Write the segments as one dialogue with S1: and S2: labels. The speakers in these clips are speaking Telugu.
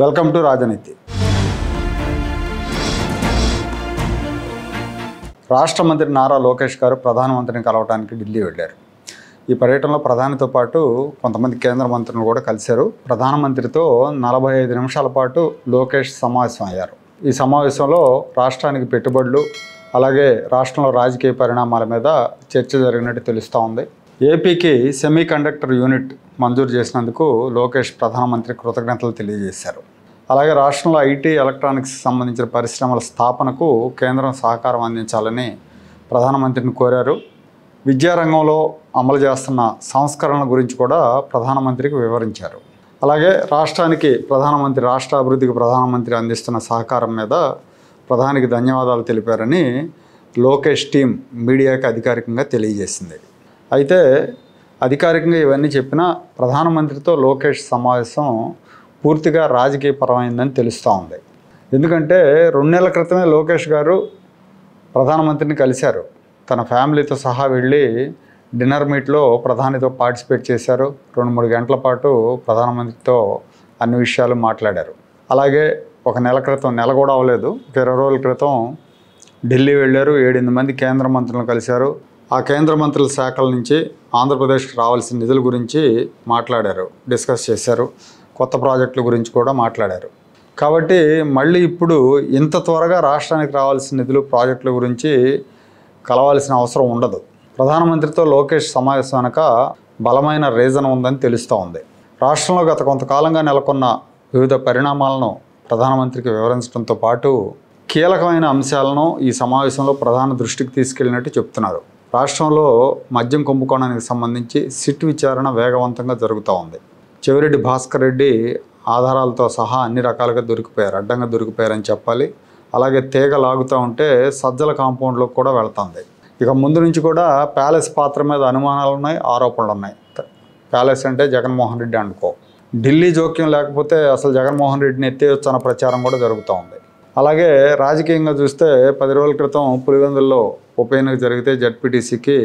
S1: వెల్కమ్ టు రాజనీతి. రాష్ట్ర మంత్రి నారా లోకేష్ గారు ప్రధానమంత్రిని కలవడానికి ఢిల్లీ వెళ్ళారు. ఈ పర్యటనలో ప్రధానితో పాటు కొంతమంది కేంద్ర మంత్రులు కూడా కలిశారు. ప్రధానమంత్రితో 45 నిమిషాల పాటు లోకేష్ సమావేశం అయ్యారు. ఈ సమావేశంలో రాష్ట్రానికి పెట్టుబడులు, అలాగే రాష్ట్రంలో రాజకీయ పరిణామాల మీద చర్చ జరిగినట్టు తెలుస్తూ ఉంది. ఏపీకి సెమీ కండక్టర్ యూనిట్ మంజూరు చేసినందుకు లోకేష్ ప్రధానమంత్రి కృతజ్ఞతలు తెలియజేశారు. అలాగే రాష్ట్రంలో ఐటీ, ఎలక్ట్రానిక్స్ సంబంధించిన పరిశ్రమల స్థాపనకు కేంద్రం సహకారం అందించాలని ప్రధానమంత్రిని కోరారు. విద్యారంగంలో అమలు చేస్తున్న సంస్కరణల గురించి కూడా ప్రధానమంత్రికి వివరించారు. అలాగే రాష్ట్రానికి రాష్ట్ర అభివృద్ధికి ప్రధానమంత్రి అందిస్తున్న సహకారం మీద ప్రధానికి ధన్యవాదాలు తెలిపారని లోకేష్ టీం మీడియాకి అధికారికంగా తెలియజేసింది. అయితే అధికారికంగా ఇవన్నీ చెప్పినా ప్రధానమంత్రితో లోకేష్ సమావేశం పూర్తిగా రాజకీయపరమైందని తెలుస్తూ ఉంది. ఎందుకంటే 2 నెలల క్రితమే లోకేష్ గారు ప్రధానమంత్రిని కలిశారు. తన ఫ్యామిలీతో సహా వెళ్ళి డిన్నర్ మీట్లో ప్రధానితో పార్టిసిపేట్ చేశారు. 2-3 గంటల పాటు ప్రధానమంత్రితో అన్ని విషయాలు మాట్లాడారు. అలాగే ఒక నెల కూడా అవ్వలేదు, 20 రోజుల క్రితం ఢిల్లీ వెళ్ళారు. 7-8 మంది కేంద్ర మంత్రులను కలిశారు. ఆ కేంద్ర మంత్రుల శాఖల నుంచి ఆంధ్రప్రదేశ్కి రావాల్సిన నిధుల గురించి మాట్లాడారు, డిస్కస్ చేశారు. కొత్త ప్రాజెక్టుల గురించి కూడా మాట్లాడారు. కాబట్టి మళ్ళీ ఇప్పుడు ఇంత త్వరగా రాష్ట్రానికి రావాల్సిన నిధులు, ప్రాజెక్టుల గురించి కలవాల్సిన అవసరం ఉండదు. ప్రధానమంత్రితో లోకేష్ సమావేశం వెనక బలమైన రీజన్ ఉందని తెలుస్తూ ఉంది. రాష్ట్రంలో గత కొంతకాలంగా నెలకొన్న వివిధ పరిణామాలను ప్రధానమంత్రికి వివరించడంతో పాటు కీలకమైన అంశాలను ఈ సమావేశంలో ప్రధాన దృష్టికి తీసుకెళ్లినట్టు చెప్తున్నారు. రాష్ట్రంలో మద్యం కుంభకోణానికి సంబంధించి సిట్ విచారణ వేగవంతంగా జరుగుతూ ఉంది. చెవిరెడ్డి భాస్కర్ రెడ్డి ఆధారాలతో సహా అన్ని రకాలుగా అడ్డంగా దొరికిపోయారని చెప్పాలి. అలాగే తీగ లాగుతూ ఉంటే సజ్జల కాంపౌండ్లోకి కూడా వెళ్తుంది. ఇక ముందు నుంచి కూడా ప్యాలెస్ పాత్ర మీద అనుమానాలు ఉన్నాయి, ఆరోపణలు ఉన్నాయి. ప్యాలెస్ అంటే జగన్మోహన్ రెడ్డి అనుకో. ఢిల్లీ జోక్యం లేకపోతే అసలు జగన్మోహన్ రెడ్డిని ఎత్తేయొచ్చు అన్న ప్రచారం కూడా జరుగుతూ ఉంది. అలాగే రాజకీయంగా చూస్తే 10 రోజుల క్రితం పులివెందుల్లో ఉప ఎన్నిక జరిగితే జడ్పీటీసీకి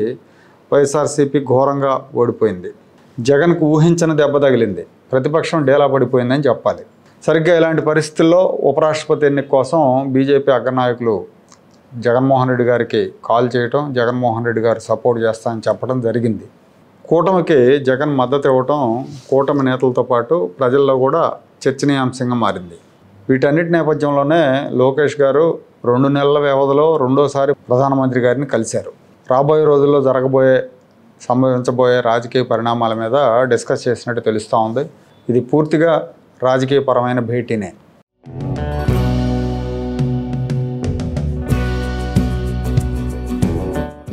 S1: వైఎస్ఆర్సీపీ ఘోరంగా ఓడిపోయింది. జగన్కు ఊహించని దెబ్బ తగిలింది. ప్రతిపక్షం డేలా పడిపోయిందని చెప్పాలి. సరిగ్గా ఇలాంటి పరిస్థితుల్లో ఉపరాష్ట్రపతి ఎన్నిక కోసం బీజేపీ అగ్రనాయకులు జగన్మోహన్ రెడ్డి గారికి కాల్ చేయటం, జగన్మోహన్ రెడ్డి గారు సపోర్ట్ చేస్తానని చెప్పడం జరిగింది. కూటమికి జగన్ మద్దతు ఇవ్వటం కూటమి నేతలతో పాటు ప్రజల్లో కూడా చర్చనీయాంశంగా మారింది. వీటన్నిటి నేపథ్యంలోనే లోకేష్ గారు 2 నెలల వ్యవధిలో రెండోసారి ప్రధానమంత్రి గారిని కలిశారు. రాబోయే రోజుల్లో సంభవించబోయే రాజకీయ పరిణామాల మీద డిస్కస్ చేసినట్టు తెలుస్తూ ఉంది. ఇది పూర్తిగా రాజకీయపరమైన భేటీనే.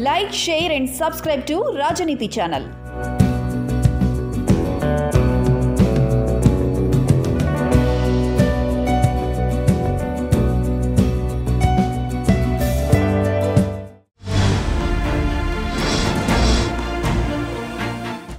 S2: Like, share and subscribe to Rajaniti channel.